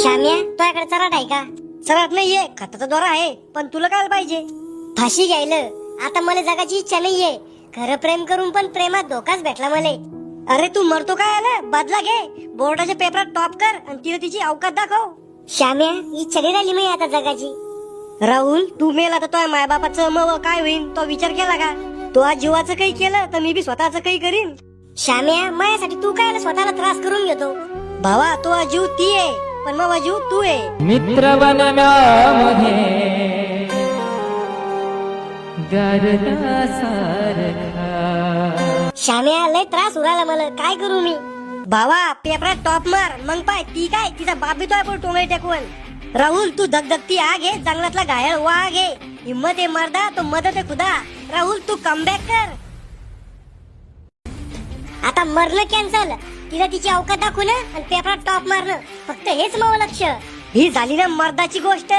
श्याम्या तुझ्याकडे चराट आहे का? सरळ नाहीये, खताचा दोरा आहे. पण तुला काय पाहिजे? फाशी घ्यायला आता मला जगाची इच्छा नाहीये. खरं प्रेम करून पण प्रेमात धोकाच भेटला मला. अरे तू मरतो काय आला? बदला घे, बोर्डाच्या पेपरात टॉप कर आणि तिला तिची अवकात दाखव. श्याम्या इच्छा नाही राहिली मी आता जगाची. राहुल तू मेला तर तुझ्या मायबापाचं मग काय होईल तो विचार केला का? तू आज जीवाचं काही केलं तर मी बी स्वतःच काही करीन. श्याम्या माझ्यासाठी तू काय स्वतःला त्रास करून घेतो? भावा तो जीव ती आहे पण मग जीव तू आहे. मित्र बनम्यामध्ये गारदा सारखा. श्याम्या लय त्रास उराला मला, काय करू मी? भावा पेपरात टॉप मार, मग पाय ती काय तिचा बाप बी तो टोंगळे टेकवून. राहुल तू धगधगती आग आहे, जंगलातला घायल वाघ आहे. हिम्मत आहे मर्दा तो मदत आहे खुदा. राहुल तू कमबॅक कर. आता मरणं कॅन्सल, तिला तिची अवकात दाखवून आणि पेपरात टॉप मारणं, फक्त हेच मग लक्ष. ही झाली ना मर्दाची गोष्ट.